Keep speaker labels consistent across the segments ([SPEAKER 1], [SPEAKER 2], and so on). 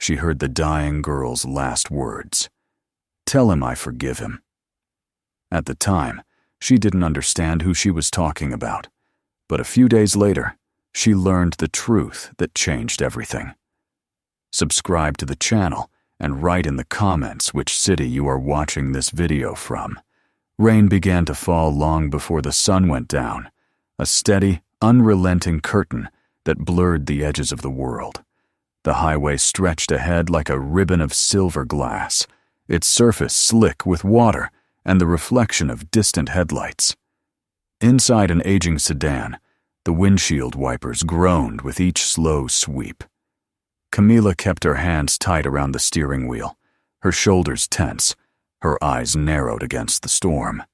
[SPEAKER 1] she heard the dying girl's last words. "Tell him I forgive him." At the time, she didn't understand who she was talking about, but a few days later, she learned the truth that changed everything. Subscribe to the channel and write in the comments which city you are watching this video from. Rain began to fall long before the sun went down, a steady, unrelenting curtain that blurred the edges of the world. The highway stretched ahead like a ribbon of silver glass, its surface slick with water and the reflection of distant headlights. Inside an aging sedan, the windshield wipers groaned with each slow sweep. Camila kept her hands tight around the steering wheel, her shoulders tense, her eyes narrowed against the storm.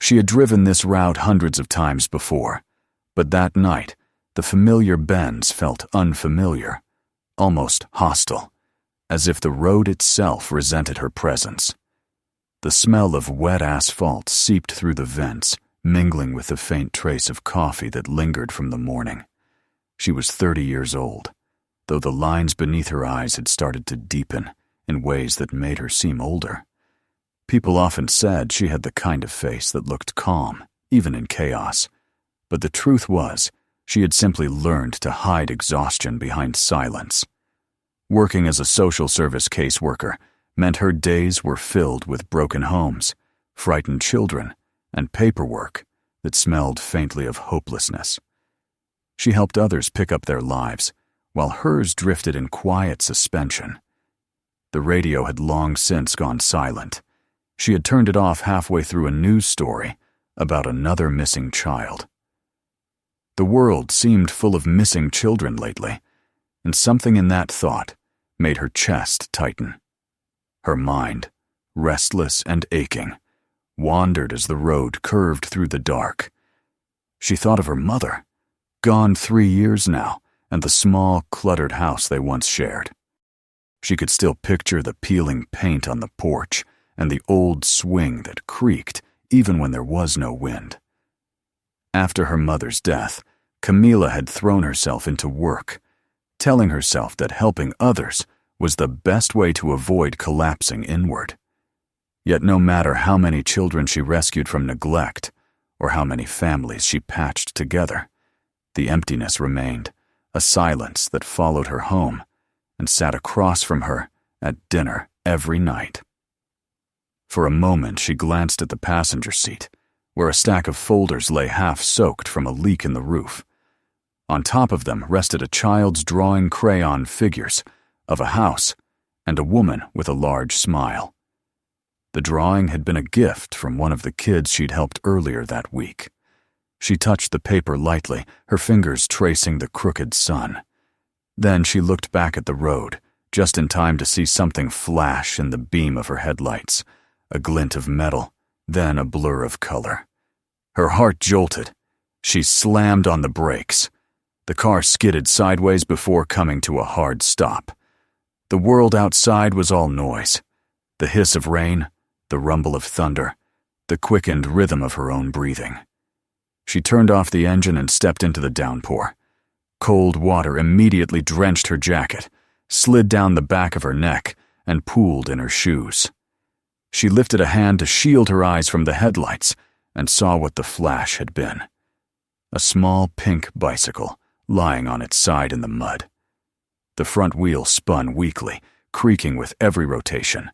[SPEAKER 1] She had driven this route hundreds of times before, but that night, the familiar bends felt unfamiliar, almost hostile, as if the road itself resented her presence. The smell of wet asphalt seeped through the vents, mingling with the faint trace of coffee that lingered from the morning. She was 30 years old, though the lines beneath her eyes had started to deepen in ways that made her seem older. People often said she had the kind of face that looked calm, even in chaos, but the truth was, she had simply learned to hide exhaustion behind silence. Working as a social service caseworker meant her days were filled with broken homes, frightened children, and paperwork that smelled faintly of hopelessness. She helped others pick up their lives, while hers drifted in quiet suspension. The radio had long since gone silent. She had turned it off halfway through a news story about another missing child. The world seemed full of missing children lately, and something in that thought made her chest tighten. Her mind, restless and aching, wandered as the road curved through the dark. She thought of her mother, gone 3 years now, and the small, cluttered house they once shared. She could still picture the peeling paint on the porch and the old swing that creaked even when there was no wind. After her mother's death, Camila had thrown herself into work, telling herself that helping others was the best way to avoid collapsing inward. Yet no matter how many children she rescued from neglect, or how many families she patched together, the emptiness remained, a silence that followed her home and sat across from her at dinner every night. For a moment she glanced at the passenger seat, where a stack of folders lay half-soaked from a leak in the roof. On top of them rested a child's drawing crayon figures of a house and a woman with a large smile. The drawing had been a gift from one of the kids she'd helped earlier that week. She touched the paper lightly, her fingers tracing the crooked sun. Then she looked back at the road, just in time to see something flash in the beam of her headlights, a glint of metal, then a blur of color. Her heart jolted. She slammed on the brakes. The car skidded sideways before coming to a hard stop. The world outside was all noise. The hiss of rain, the rumble of thunder, the quickened rhythm of her own breathing. She turned off the engine and stepped into the downpour. Cold water immediately drenched her jacket, slid down the back of her neck, and pooled in her shoes. She lifted a hand to shield her eyes from the headlights and saw what the flash had been. A small pink bicycle lying on its side in the mud. The front wheel spun weakly, creaking with every rotation.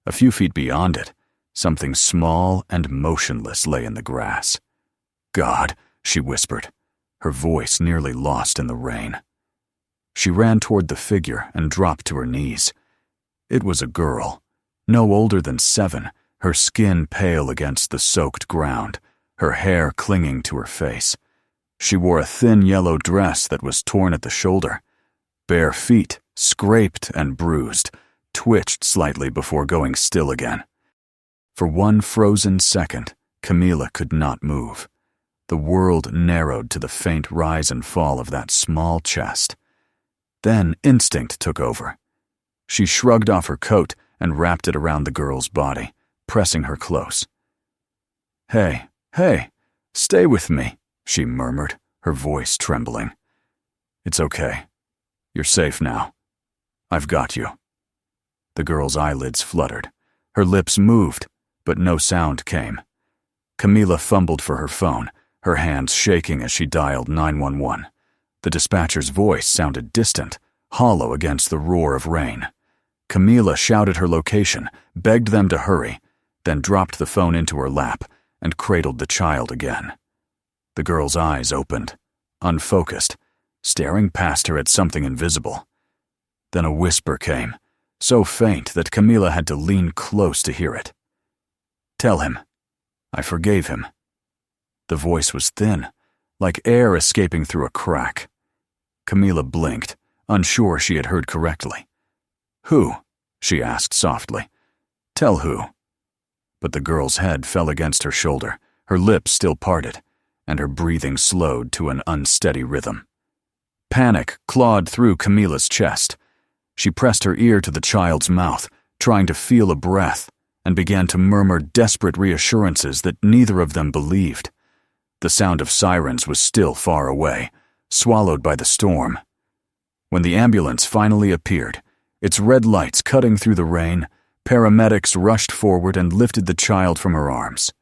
[SPEAKER 1] A few feet beyond it, something small and motionless lay in the grass. "God," she whispered, her voice nearly lost in the rain. She ran toward the figure and dropped to her knees. It was a girl, no older than 7, her skin pale against the soaked ground, her hair clinging to her face. She wore a thin yellow dress that was torn at the shoulder. Bare feet, scraped and bruised, twitched slightly before going still again. For one frozen second, Camila could not move. The world narrowed to the faint rise and fall of that small chest. Then instinct took over. She shrugged off her coat and wrapped it around the girl's body, pressing her close. Hey, stay with me," she murmured, her voice trembling. "It's okay. You're safe now. I've got you." The girl's eyelids fluttered. Her lips moved, but no sound came. Camila fumbled for her phone, her hands shaking as she dialed 911. The dispatcher's voice sounded distant, hollow against the roar of rain. Camila shouted her location, begged them to hurry, then dropped the phone into her lap and cradled the child again. The girl's eyes opened, unfocused, staring past her at something invisible. Then a whisper came, so faint that Camila had to lean close to hear it. "Tell him. I forgave him." The voice was thin, like air escaping through a crack. Camila blinked, unsure she had heard correctly. "Who?" she asked softly. "Tell who?" But the girl's head fell against her shoulder, her lips still parted, and her breathing slowed to an unsteady rhythm. Panic clawed through Camila's chest. She pressed her ear to the child's mouth, trying to feel a breath, and began to murmur desperate reassurances that neither of them believed. The sound of sirens was still far away, swallowed by the storm. When the ambulance finally appeared, its red lights cutting through the rain, paramedics rushed forward and lifted the child from her arms.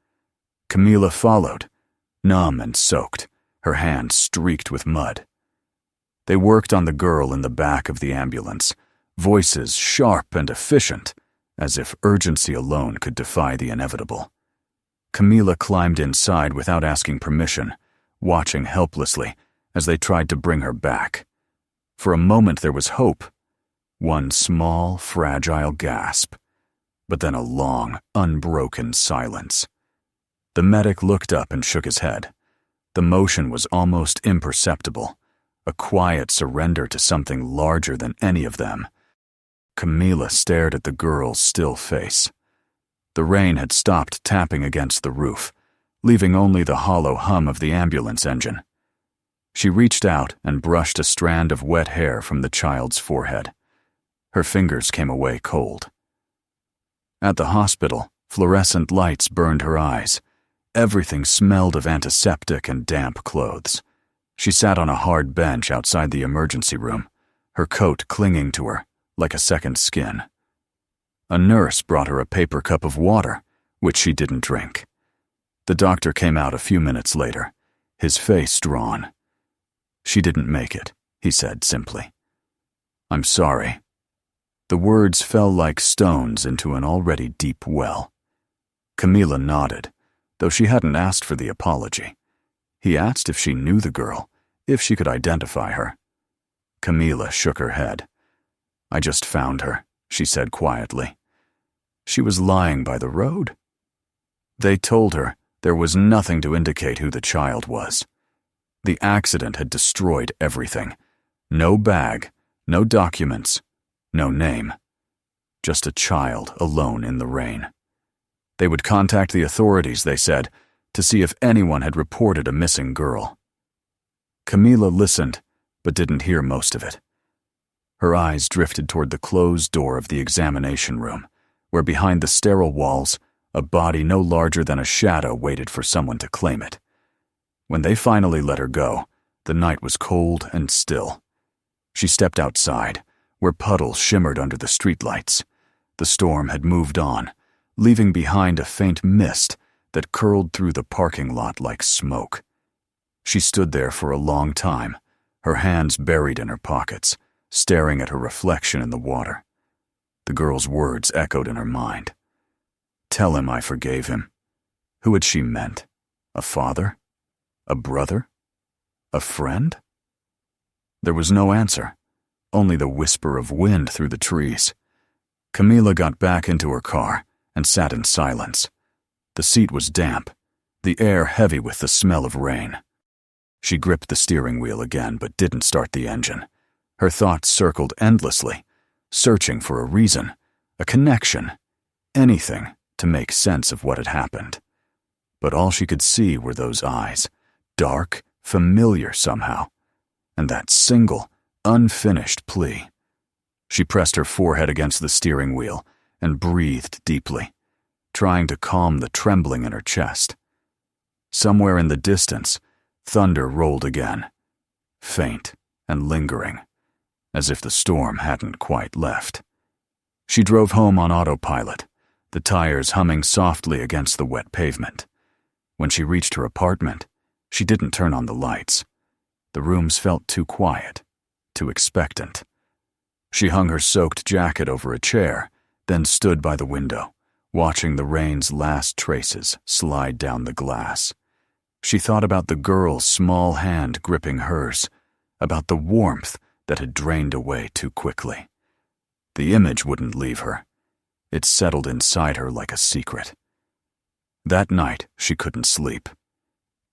[SPEAKER 1] Camila followed, numb and soaked, her hands streaked with mud. They worked on the girl in the back of the ambulance, voices sharp and efficient, as if urgency alone could defy the inevitable. Camila climbed inside without asking permission, watching helplessly as they tried to bring her back. For a moment there was hope, one small, fragile gasp, but then a long, unbroken silence. The medic looked up and shook his head. The motion was almost imperceptible, a quiet surrender to something larger than any of them. Camila stared at the girl's still face. The rain had stopped tapping against the roof, leaving only the hollow hum of the ambulance engine. She reached out and brushed a strand of wet hair from the child's forehead. Her fingers came away cold. At the hospital, fluorescent lights burned her eyes. Everything smelled of antiseptic and damp clothes. She sat on a hard bench outside the emergency room, her coat clinging to her like a second skin. A nurse brought her a paper cup of water, which she didn't drink. The doctor came out a few minutes later, his face drawn. "She didn't make it," he said simply. "I'm sorry." The words fell like stones into an already deep well. Camila nodded, though she hadn't asked for the apology. He asked if she knew the girl, if she could identify her. Camila shook her head. "I just found her," she said quietly. "She was lying by the road." They told her there was nothing to indicate who the child was. The accident had destroyed everything. No bag, no documents, no name. Just a child alone in the rain. They would contact the authorities, they said, to see if anyone had reported a missing girl. Camila listened, but didn't hear most of it. Her eyes drifted toward the closed door of the examination room, where behind the sterile walls, a body no larger than a shadow waited for someone to claim it. When they finally let her go, the night was cold and still. She stepped outside, where puddles shimmered under the streetlights. The storm had moved on, leaving behind a faint mist that curled through the parking lot like smoke. She stood there for a long time, her hands buried in her pockets, staring at her reflection in the water. The girl's words echoed in her mind. Tell him I forgave him. Who had she meant? A father? A brother? A friend? There was no answer, only the whisper of wind through the trees. Camila got back into her car and sat in silence. The seat was damp, the air heavy with the smell of rain. She gripped the steering wheel again but didn't start the engine. Her thoughts circled endlessly, searching for a reason, a connection, anything to make sense of what had happened. But all she could see were those eyes, dark, familiar somehow, and that single, unfinished plea. She pressed her forehead against the steering wheel and breathed deeply, trying to calm the trembling in her chest. Somewhere in the distance, thunder rolled again, faint and lingering, as if the storm hadn't quite left. She drove home on autopilot, the tires humming softly against the wet pavement. When she reached her apartment, she didn't turn on the lights. The rooms felt too quiet, too expectant. She hung her soaked jacket over a chair, then stood by the window, watching the rain's last traces slide down the glass. She thought about the girl's small hand gripping hers, about the warmth that had drained away too quickly. The image wouldn't leave her. It settled inside her like a secret. That night, she couldn't sleep.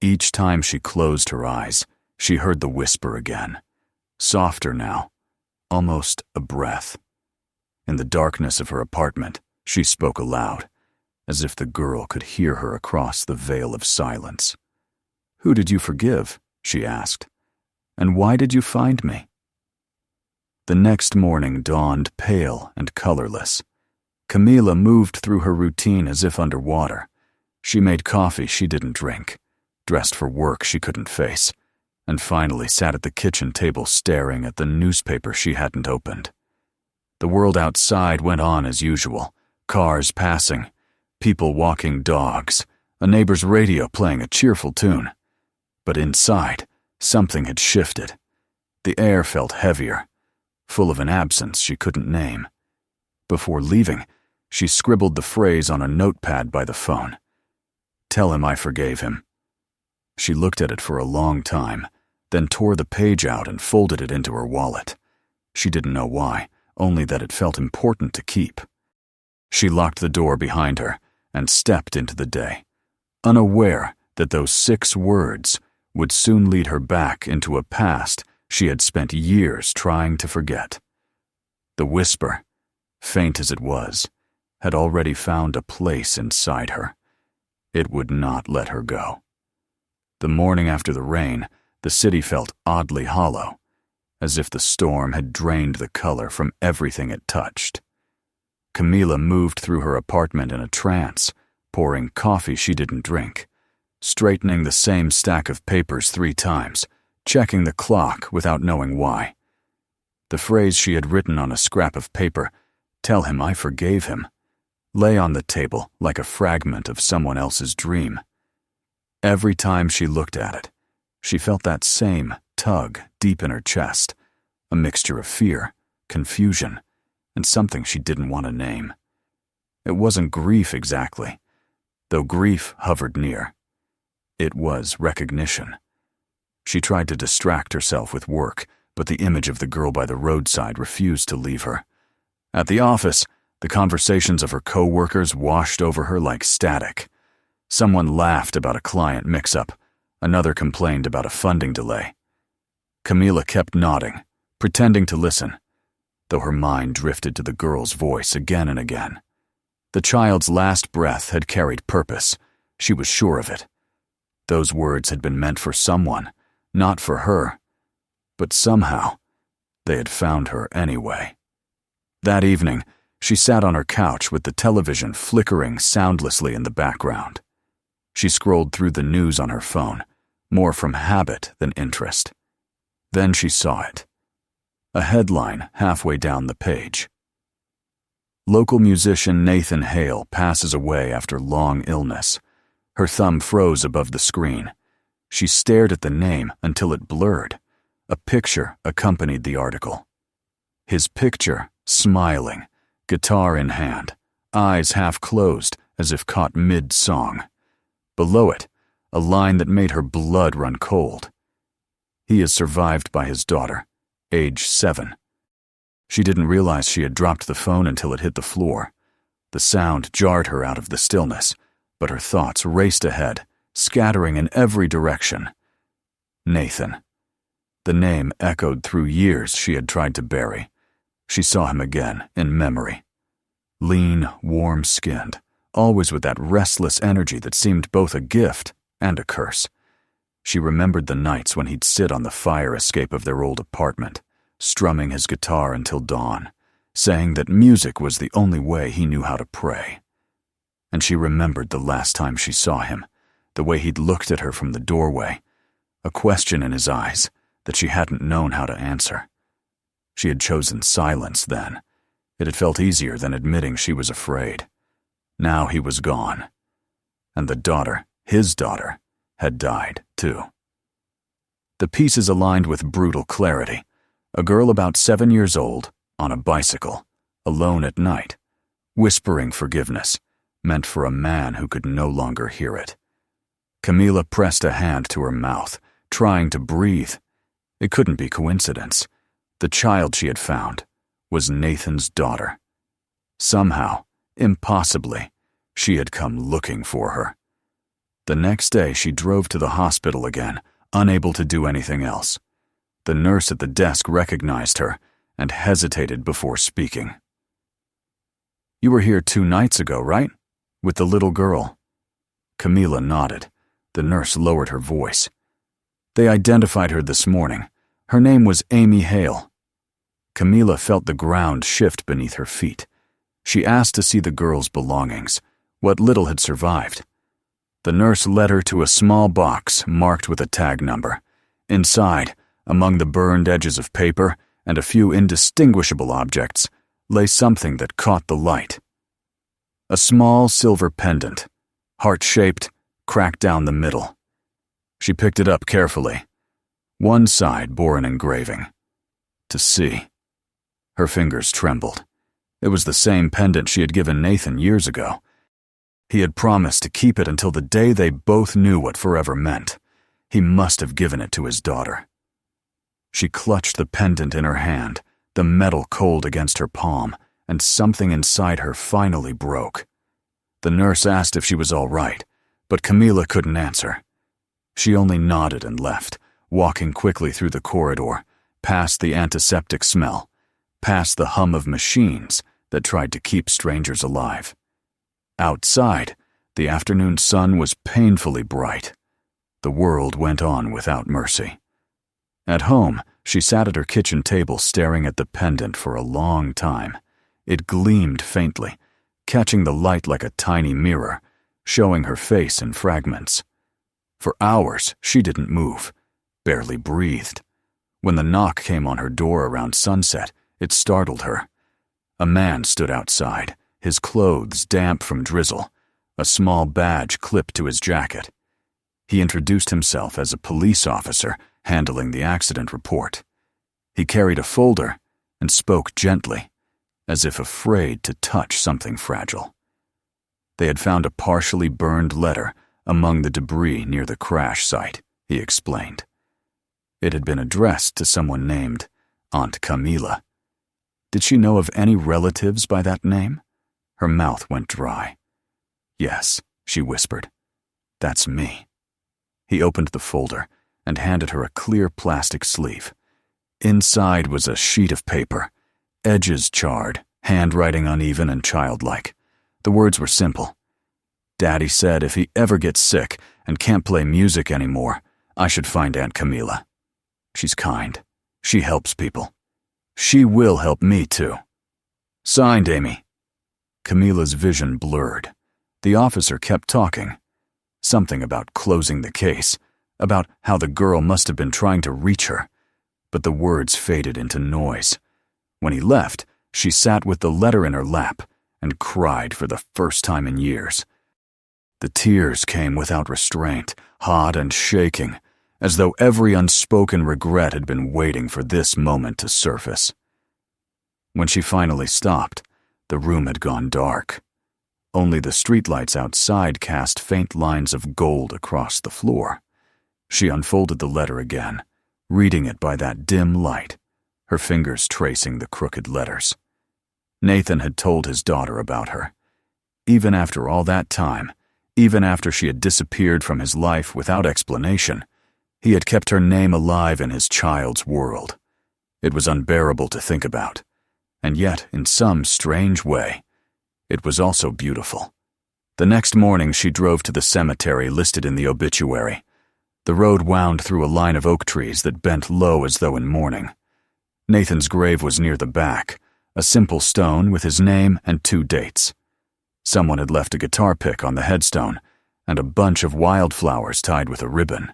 [SPEAKER 1] Each time she closed her eyes, she heard the whisper again, softer now, almost a breath. In the darkness of her apartment, she spoke aloud, as if the girl could hear her across the veil of silence. "Who did you forgive?" she asked. "And why did you find me?" The next morning dawned pale and colorless. Camila moved through her routine as if underwater. She made coffee she didn't drink, dressed for work she couldn't face, and finally sat at the kitchen table staring at the newspaper she hadn't opened. The world outside went on as usual, cars passing, people walking dogs, a neighbor's radio playing a cheerful tune. But inside, something had shifted. The air felt heavier, full of an absence she couldn't name. Before leaving, she scribbled the phrase on a notepad by the phone. "Tell him I forgave him." She looked at it for a long time, then tore the page out and folded it into her wallet. She didn't know why, only that it felt important to keep. She locked the door behind her and stepped into the day, unaware that those 6 words would soon lead her back into a past she had spent years trying to forget. The whisper, faint as it was, had already found a place inside her. It would not let her go. The morning after the rain, the city felt oddly hollow, as if the storm had drained the color from everything it touched. Camila moved through her apartment in a trance, pouring coffee she didn't drink, straightening the same stack of papers 3 times, checking the clock without knowing why. The phrase she had written on a scrap of paper, "Tell him I forgave him," lay on the table like a fragment of someone else's dream. Every time she looked at it, she felt that same tug deep in her chest, a mixture of fear, confusion, and something she didn't want to name. It wasn't grief exactly, though grief hovered near. It was recognition. She tried to distract herself with work, but the image of the girl by the roadside refused to leave her. At the office, the conversations of her co-workers washed over her like static. Someone laughed about a client mix-up. Another complained about a funding delay. Camila kept nodding, pretending to listen, though her mind drifted to the girl's voice again and again. The child's last breath had carried purpose. She was sure of it. Those words had been meant for someone, not for her. But somehow, they had found her anyway. That evening, she sat on her couch with the television flickering soundlessly in the background. She scrolled through the news on her phone, more from habit than interest. Then she saw it. A headline halfway down the page. Local musician Nathan Hale passes away after long illness. Her thumb froze above the screen. She stared at the name until it blurred. A picture accompanied the article. His picture, smiling, guitar in hand, eyes half closed as if caught mid-song. Below it, a line that made her blood run cold. He is survived by his daughter, age 7. She didn't realize she had dropped the phone until it hit the floor. The sound jarred her out of the stillness, but her thoughts raced ahead, scattering in every direction. Nathan. The name echoed through years she had tried to bury. She saw him again in memory. Lean, warm-skinned, always with that restless energy that seemed both a gift and a curse. She remembered the nights when he'd sit on the fire escape of their old apartment, strumming his guitar until dawn, saying that music was the only way he knew how to pray. And she remembered the last time she saw him, the way he'd looked at her from the doorway, a question in his eyes that she hadn't known how to answer. She had chosen silence then. It had felt easier than admitting she was afraid. Now he was gone. And the daughter, his daughter, had died too. The pieces aligned with brutal clarity. A girl about 7 years old, on a bicycle, alone at night, whispering forgiveness, meant for a man who could no longer hear it. Camila pressed a hand to her mouth, trying to breathe. It couldn't be coincidence. The child she had found was Nathan's daughter. Somehow, impossibly, she had come looking for her. The next day she drove to the hospital again, unable to do anything else. The nurse at the desk recognized her and hesitated before speaking. "You were here 2 nights ago, right? With the little girl?" Camila nodded. The nurse lowered her voice. "They identified her this morning. Her name was Amy Hale." Camila felt the ground shift beneath her feet. She asked to see the girl's belongings, what little had survived. The nurse led her to a small box marked with a tag number. Inside, among the burned edges of paper and a few indistinguishable objects, lay something that caught the light. A small silver pendant, heart-shaped, cracked down the middle. She picked it up carefully. One side bore an engraving. "To see." Her fingers trembled. It was the same pendant she had given Nathan years ago. He had promised to keep it until the day they both knew what forever meant. He must have given it to his daughter. She clutched the pendant in her hand, the metal cold against her palm, and something inside her finally broke. The nurse asked if she was all right, but Camila couldn't answer. She only nodded and left, walking quickly through the corridor, past the antiseptic smell, past the hum of machines that tried to keep strangers alive. Outside, the afternoon sun was painfully bright. The world went on without mercy. At home, she sat at her kitchen table staring at the pendant for a long time. It gleamed faintly, catching the light like a tiny mirror, showing her face in fragments. For hours, she didn't move, barely breathed. When the knock came on her door around sunset, it startled her. A man stood outside, his clothes damp from drizzle, a small badge clipped to his jacket. He introduced himself as a police officer handling the accident report. He carried a folder and spoke gently, as if afraid to touch something fragile. They had found a partially burned letter among the debris near the crash site, he explained. It had been addressed to someone named Aunt Camila. Did she know of any relatives by that name? Her mouth went dry. "Yes," she whispered. "That's me." He opened the folder and handed her a clear plastic sleeve. Inside was a sheet of paper, edges charred, handwriting uneven and childlike. The words were simple. "Daddy said if he ever gets sick and can't play music anymore, I should find Aunt Camila. She's kind. She helps people. She will help me too. Signed, Amy." Camila's vision blurred. The officer kept talking. Something about closing the case, about how the girl must have been trying to reach her. But the words faded into noise. When he left, she sat with the letter in her lap and cried for the first time in years. The tears came without restraint, hot and shaking, as though every unspoken regret had been waiting for this moment to surface. When she finally stopped, the room had gone dark. Only the streetlights outside cast faint lines of gold across the floor. She unfolded the letter again, reading it by that dim light, her fingers tracing the crooked letters. Nathan had told his daughter about her. Even after all that time, even after she had disappeared from his life without explanation, he had kept her name alive in his child's world. It was unbearable to think about, and yet, in some strange way, it was also beautiful. The next morning she drove to the cemetery listed in the obituary. The road wound through a line of oak trees that bent low as though in mourning. Nathan's grave was near the back, a simple stone with his name and 2 dates. Someone had left a guitar pick on the headstone and a bunch of wildflowers tied with a ribbon.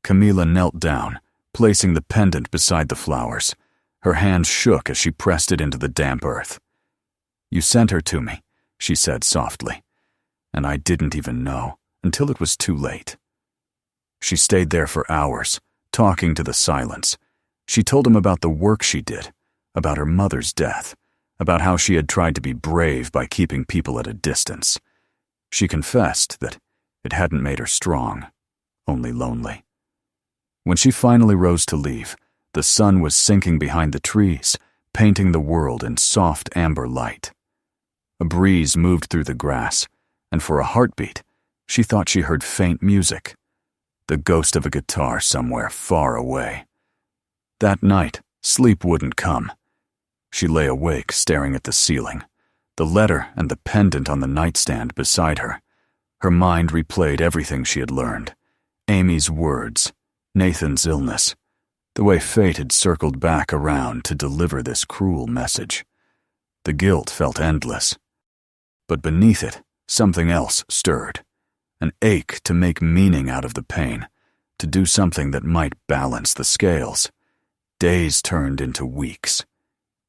[SPEAKER 1] Camila knelt down, placing the pendant beside the flowers, Her hand shook as she pressed it into the damp earth. "You sent her to me," she said softly, "and I didn't even know until it was too late." She stayed there for hours, talking to the silence. She told him about the work she did, about her mother's death, about how she had tried to be brave by keeping people at a distance. She confessed that it hadn't made her strong, only lonely. When she finally rose to leave, the sun was sinking behind the trees, painting the world in soft amber light. A breeze moved through the grass, and for a heartbeat, she thought she heard faint music, the ghost of a guitar somewhere far away. That night, sleep wouldn't come. She lay awake, staring at the ceiling, the letter and the pendant on the nightstand beside her. Her mind replayed everything she had learned. Amy's words, Nathan's illness, the way fate had circled back around to deliver this cruel message. The guilt felt endless. But beneath it, something else stirred. An ache to make meaning out of the pain, to do something that might balance the scales. Days turned into weeks.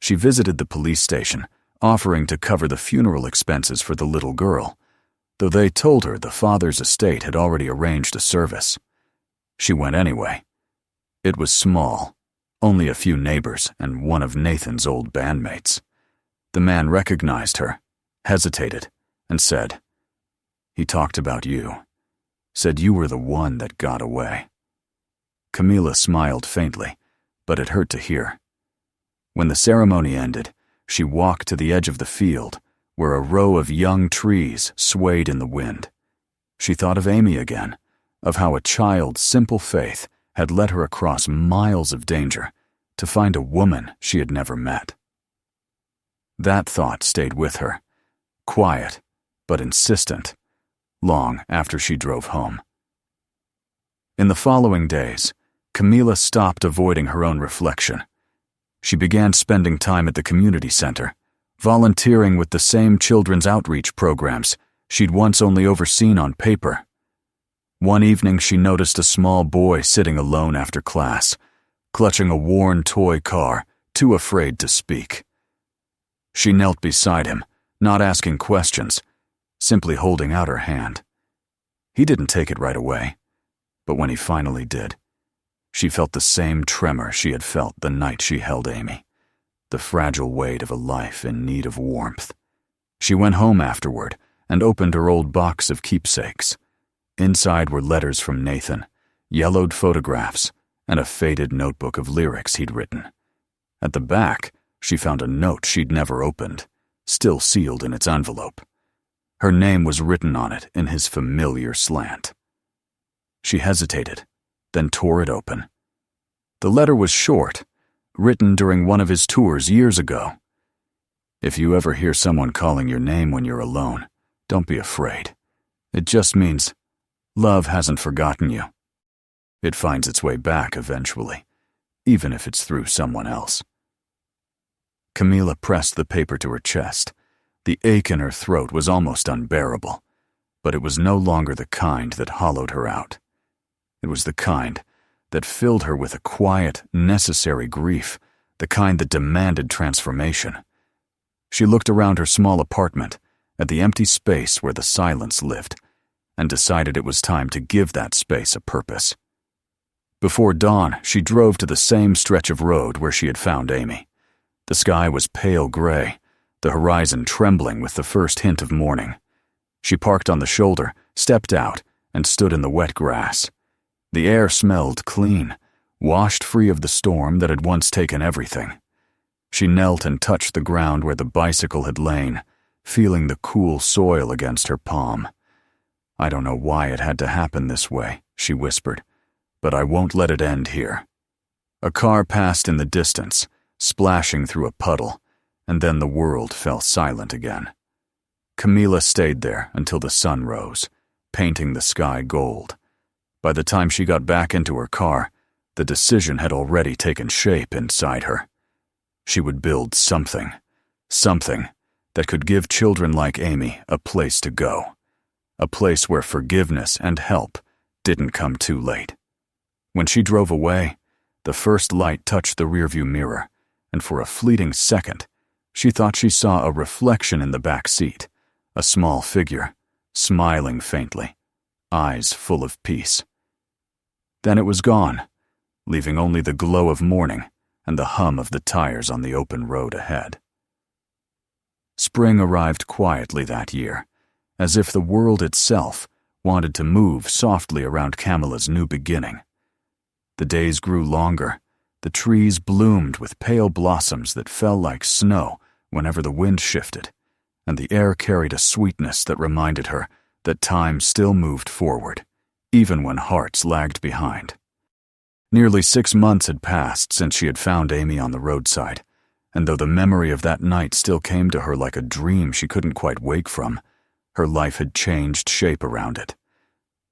[SPEAKER 1] She visited the police station, offering to cover the funeral expenses for the little girl, though they told her the father's estate had already arranged a service. She went anyway. It was small, only a few neighbors and one of Nathan's old bandmates. The man recognized her, hesitated, and said, "He talked about you, said you were the one that got away." Camila smiled faintly, but it hurt to hear. When the ceremony ended, she walked to the edge of the field, where a row of young trees swayed in the wind. She thought of Amy again, of how a child's simple faith had led her across miles of danger to find a woman she had never met. That thought stayed with her, quiet but insistent, long after she drove home. In the following days, Camila stopped avoiding her own reflection. She began spending time at the community center, volunteering with the same children's outreach programs she'd once only overseen on paper. One evening she noticed a small boy sitting alone after class, clutching a worn toy car, too afraid to speak. She knelt beside him, not asking questions, simply holding out her hand. He didn't take it right away, but when he finally did, she felt the same tremor she had felt the night she held Amy, the fragile weight of a life in need of warmth. She went home afterward and opened her old box of keepsakes. Inside were letters from Nathan, yellowed photographs, and a faded notebook of lyrics he'd written. At the back, she found a note she'd never opened, still sealed in its envelope. Her name was written on it in his familiar slant. She hesitated, then tore it open. The letter was short, written during one of his tours years ago. "If you ever hear someone calling your name when you're alone, don't be afraid. It just means love hasn't forgotten you. It finds its way back eventually, even if it's through someone else." Camila pressed the paper to her chest. The ache in her throat was almost unbearable, but it was no longer the kind that hollowed her out. It was the kind that filled her with a quiet, necessary grief, the kind that demanded transformation. She looked around her small apartment, at the empty space where the silence lived, and decided it was time to give that space a purpose. Before dawn, she drove to the same stretch of road where she had found Amy. The sky was pale gray, the horizon trembling with the first hint of morning. She parked on the shoulder, stepped out, and stood in the wet grass. The air smelled clean, washed free of the storm that had once taken everything. She knelt and touched the ground where the bicycle had lain, feeling the cool soil against her palm. "I don't know why it had to happen this way," she whispered, "but I won't let it end here." A car passed in the distance, splashing through a puddle, and then the world fell silent again. Camila stayed there until the sun rose, painting the sky gold. By the time she got back into her car, the decision had already taken shape inside her. She would build something that could give children like Amy a place to go, a place where forgiveness and help didn't come too late. When she drove away, the first light touched the rearview mirror, and for a fleeting second, she thought she saw a reflection in the back seat, a small figure, smiling faintly, eyes full of peace. Then it was gone, leaving only the glow of morning and the hum of the tires on the open road ahead. Spring arrived quietly that year, as if the world itself wanted to move softly around Camilla's new beginning. The days grew longer, the trees bloomed with pale blossoms that fell like snow whenever the wind shifted, and the air carried a sweetness that reminded her that time still moved forward, even when hearts lagged behind. Nearly 6 months had passed since she had found Amy on the roadside, and though the memory of that night still came to her like a dream she couldn't quite wake from, her life had changed shape around it.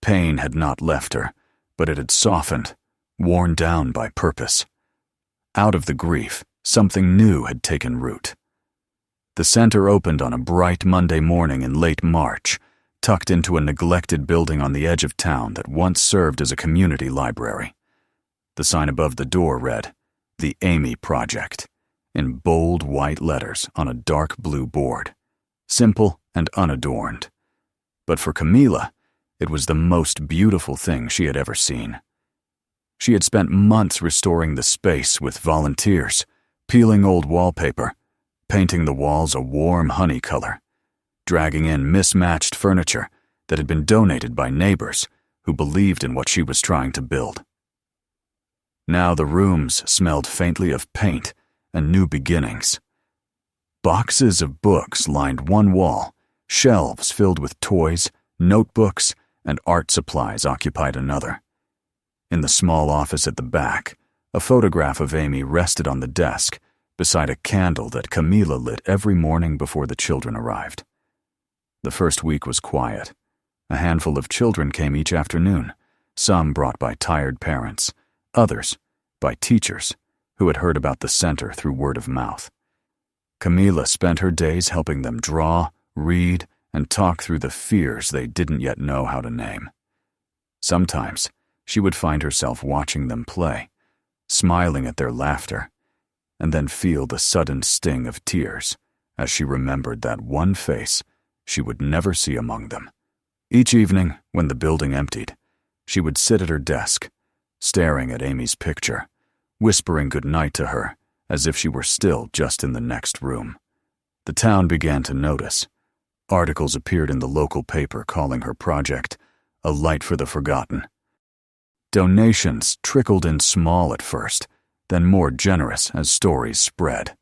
[SPEAKER 1] Pain had not left her, but it had softened, worn down by purpose. Out of the grief, something new had taken root. The center opened on a bright Monday morning in late March, tucked into a neglected building on the edge of town that once served as a community library. The sign above the door read, "The Amy Project," in bold white letters on a dark blue board, simple and unadorned. But for Camilla, it was the most beautiful thing she had ever seen. She had spent months restoring the space with volunteers, peeling old wallpaper, painting the walls a warm honey color, dragging in mismatched furniture that had been donated by neighbors who believed in what she was trying to build. Now the rooms smelled faintly of paint and new beginnings. Boxes of books lined one wall, shelves filled with toys, notebooks, and art supplies occupied another. In the small office at the back, a photograph of Amy rested on the desk beside a candle that Camilla lit every morning before the children arrived. The first week was quiet. A handful of children came each afternoon, some brought by tired parents, others by teachers who had heard about the center through word of mouth. Camilla spent her days helping them draw, read, and talk through the fears they didn't yet know how to name. Sometimes she would find herself watching them play, smiling at their laughter, and then feel the sudden sting of tears as she remembered that one face she would never see among them. Each evening, when the building emptied, she would sit at her desk, staring at Amy's picture, whispering goodnight to her as if she were still just in the next room. The town began to notice. Articles appeared in the local paper calling her project a light for the forgotten. Donations trickled in small at first, then more generous as stories spread.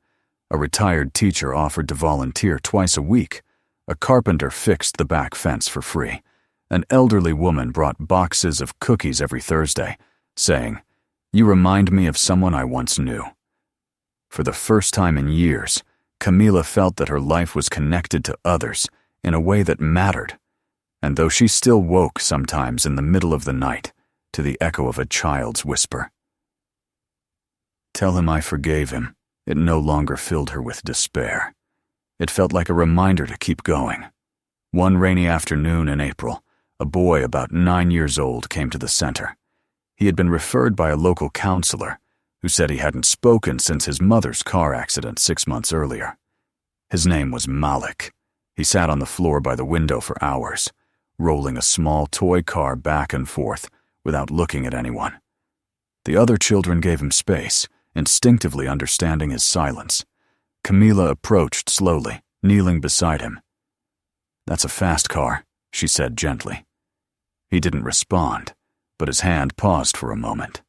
[SPEAKER 1] A retired teacher offered to volunteer twice a week. A carpenter fixed the back fence for free. An elderly woman brought boxes of cookies every Thursday, saying, "You remind me of someone I once knew." For the first time in years, Camilla felt that her life was connected to others in a way that mattered, and though she still woke sometimes in the middle of the night to the echo of a child's whisper. Tell him I forgave him. It no longer filled her with despair. It felt like a reminder to keep going. One rainy afternoon in April, a boy about 9 years old came to the center. He had been referred by a local counselor who said he hadn't spoken since his mother's car accident 6 months earlier. His name was Malik. He sat on the floor by the window for hours, rolling a small toy car back and forth without looking at anyone. The other children gave him space, instinctively understanding his silence. Camilla approached slowly, kneeling beside him. "That's a fast car," she said gently. He didn't respond, but his hand paused for a moment.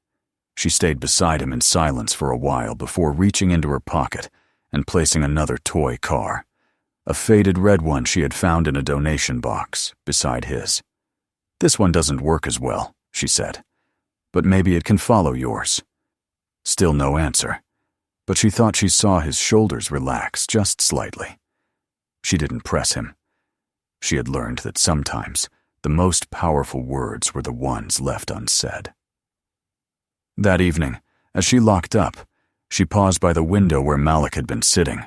[SPEAKER 1] She stayed beside him in silence for a while before reaching into her pocket and placing another toy car, a faded red one she had found in a donation box beside his. "This one doesn't work as well," she said, "but maybe it can follow yours." Still no answer, but she thought she saw his shoulders relax just slightly. She didn't press him. She had learned that sometimes the most powerful words were the ones left unsaid. That evening, as she locked up, she paused by the window where Malik had been sitting.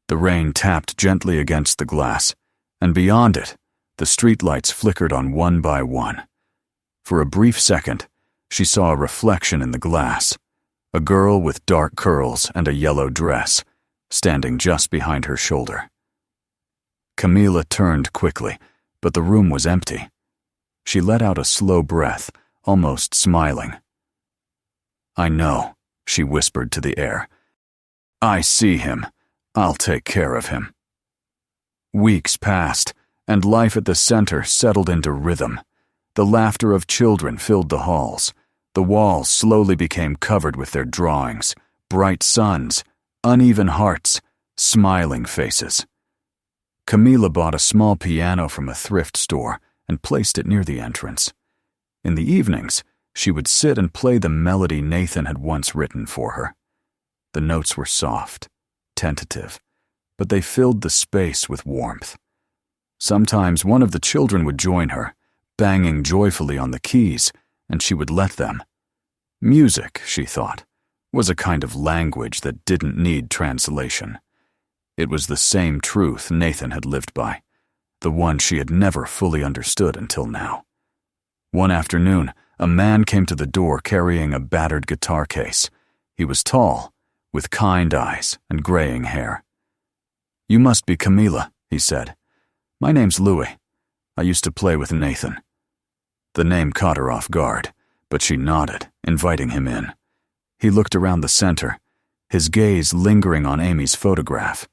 [SPEAKER 1] The rain tapped gently against the glass, and beyond it, the streetlights flickered on one by one. For a brief second, she saw a reflection in the glass, a girl with dark curls and a yellow dress, standing just behind her shoulder. Camila turned quickly, but the room was empty. She let out a slow breath, almost smiling. "I know," she whispered to the air. "I see him. I'll take care of him." Weeks passed, and life at the center settled into rhythm. The laughter of children filled the halls. The walls slowly became covered with their drawings, bright suns, uneven hearts, smiling faces. Camila bought a small piano from a thrift store and placed it near the entrance. In the evenings, she would sit and play the melody Nathan had once written for her. The notes were soft, tentative, but they filled the space with warmth. Sometimes one of the children would join her, banging joyfully on the keys, and she would let them. Music, she thought, was a kind of language that didn't need translation. It was the same truth Nathan had lived by, the one she had never fully understood until now. One afternoon, a man came to the door carrying a battered guitar case. He was tall, with kind eyes and graying hair. "You must be Camila," he said. "My name's Louis. I used to play with Nathan." The name caught her off guard, but she nodded, inviting him in. He looked around the center, his gaze lingering on Amy's photograph.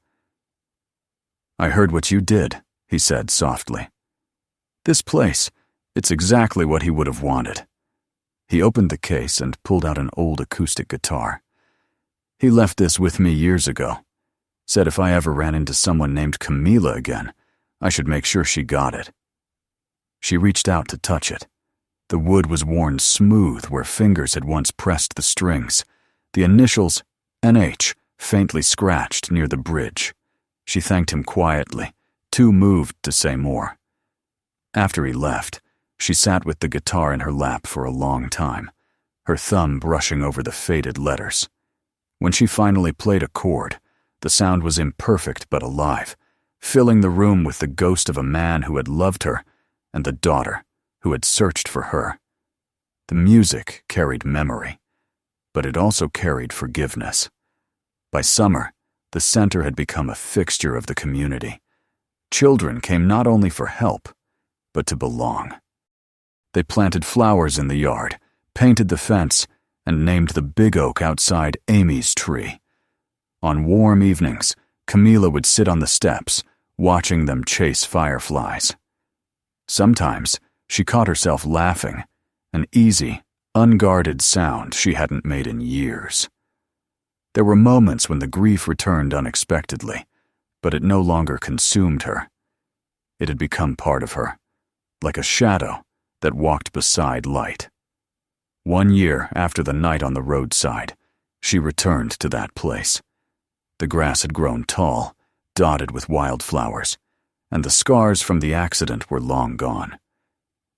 [SPEAKER 1] "I heard what you did," he said softly. "This place, it's exactly what he would have wanted." He opened the case and pulled out an old acoustic guitar. "He left this with me years ago. Said if I ever ran into someone named Camila again, I should make sure she got it." She reached out to touch it. The wood was worn smooth where fingers had once pressed the strings. The initials NH faintly scratched near the bridge. She thanked him quietly, too moved to say more. After he left, she sat with the guitar in her lap for a long time, her thumb brushing over the faded letters. When she finally played a chord, the sound was imperfect but alive, filling the room with the ghost of a man who had loved her and the daughter who had searched for her. The music carried memory, but it also carried forgiveness. By summer, the center had become a fixture of the community. Children came not only for help, but to belong. They planted flowers in the yard, painted the fence, and named the big oak outside Amy's tree. On warm evenings, Camila would sit on the steps, watching them chase fireflies. Sometimes, she caught herself laughing, an easy, unguarded sound she hadn't made in years. There were moments when the grief returned unexpectedly, but it no longer consumed her. It had become part of her, like a shadow that walked beside light. 1 year after the night on the roadside, she returned to that place. The grass had grown tall, dotted with wildflowers, and the scars from the accident were long gone.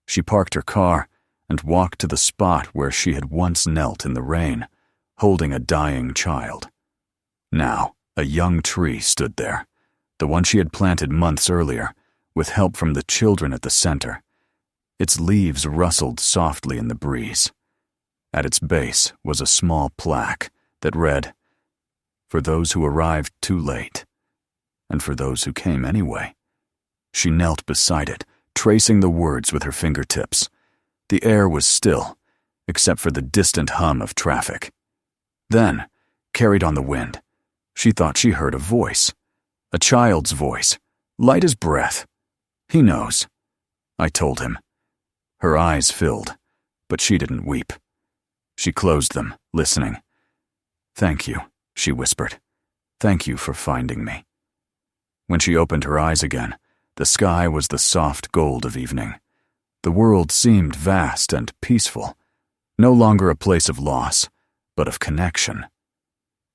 [SPEAKER 1] She parked her car and walked to the spot where she had once knelt in the rain, holding a dying child. Now, a young tree stood there, the one she had planted months earlier, with help from the children at the center. Its leaves rustled softly in the breeze. At its base was a small plaque that read, "For those who arrived too late, and for those who came anyway." She knelt beside it, tracing the words with her fingertips. The air was still, except for the distant hum of traffic. Then, carried on the wind, she thought she heard a voice. A child's voice, light as breath. "He knows," I told him. Her eyes filled, but she didn't weep. She closed them, listening. "Thank you," she whispered. "Thank you for finding me." When she opened her eyes again, the sky was the soft gold of evening. The world seemed vast and peaceful, no longer a place of loss, but of connection.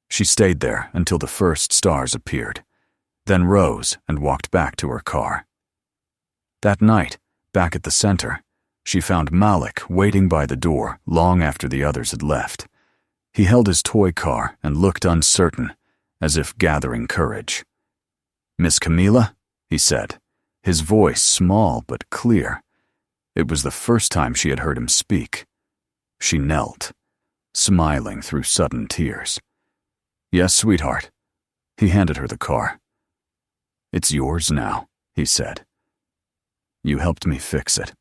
[SPEAKER 1] She stayed there until the first stars appeared, then rose and walked back to her car. That night, back at the center, she found Malik waiting by the door long after the others had left. He held his toy car and looked uncertain, as if gathering courage. "Miss Camila?" he said, his voice small but clear. It was the first time she had heard him speak. She knelt. smiling through sudden tears. "Yes, sweetheart." He handed her the car. "It's yours now," he said. "You helped me fix it."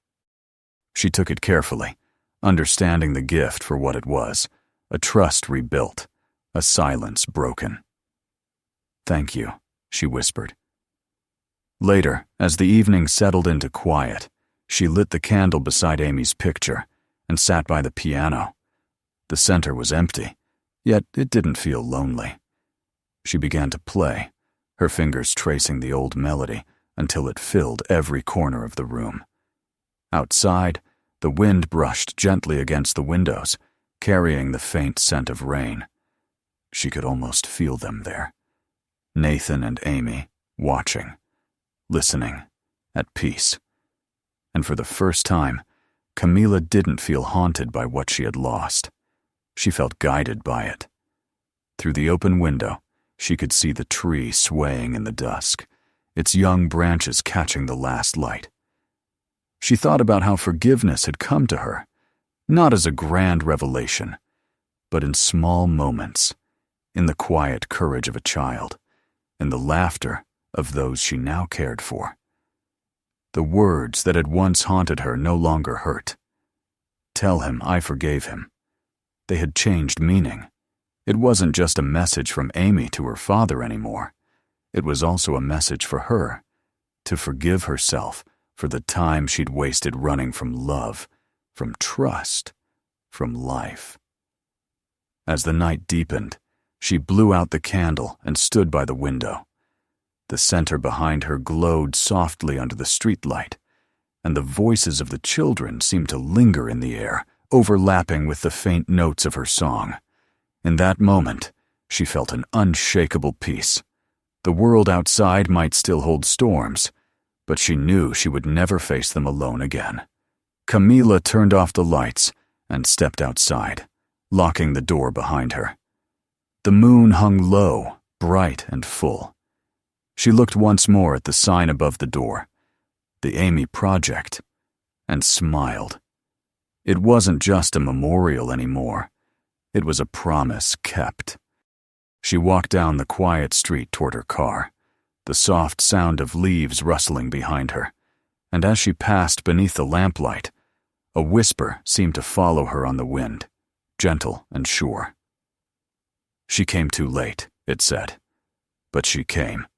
[SPEAKER 1] She took it carefully, understanding the gift for what it was, a trust rebuilt, a silence broken. "Thank you," she whispered. Later, as the evening settled into quiet, she lit the candle beside Amy's picture and sat by the piano. The center was empty, yet it didn't feel lonely. She began to play, her fingers tracing the old melody until it filled every corner of the room. Outside, the wind brushed gently against the windows, carrying the faint scent of rain. She could almost feel them there. Nathan and Amy, watching, listening, at peace. And for the first time, Camila didn't feel haunted by what she had lost. She felt guided by it. Through the open window, she could see the tree swaying in the dusk, its young branches catching the last light. She thought about how forgiveness had come to her, not as a grand revelation, but in small moments, in the quiet courage of a child, in the laughter of those she now cared for. The words that had once haunted her no longer hurt. "Tell him I forgave him." They had changed meaning. It wasn't just a message from Amy to her father anymore. It was also a message for her, to forgive herself for the time she'd wasted running from love, from trust, from life. As the night deepened, she blew out the candle and stood by the window. The center behind her glowed softly under the streetlight, and the voices of the children seemed to linger in the air, overlapping with the faint notes of her song. In that moment, she felt an unshakable peace. The world outside might still hold storms, but she knew she would never face them alone again. Camila turned off the lights and stepped outside, locking the door behind her. The moon hung low, bright and full. She looked once more at the sign above the door, the Amy Project, and smiled. It wasn't just a memorial anymore. It was a promise kept. She walked down the quiet street toward her car, the soft sound of leaves rustling behind her, and as she passed beneath the lamplight, a whisper seemed to follow her on the wind, gentle and sure. "She came too late," it said, but she came.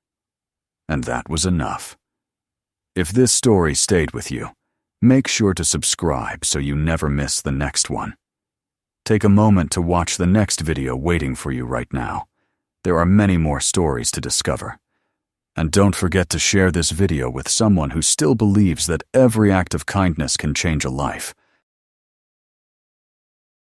[SPEAKER 1] And that was enough. If this story stayed with you, make sure to subscribe so you never miss the next one. Take a moment to watch the next video waiting for you right now. There are many more stories to discover. And don't forget to share this video with someone who still believes that every act of kindness can change a life.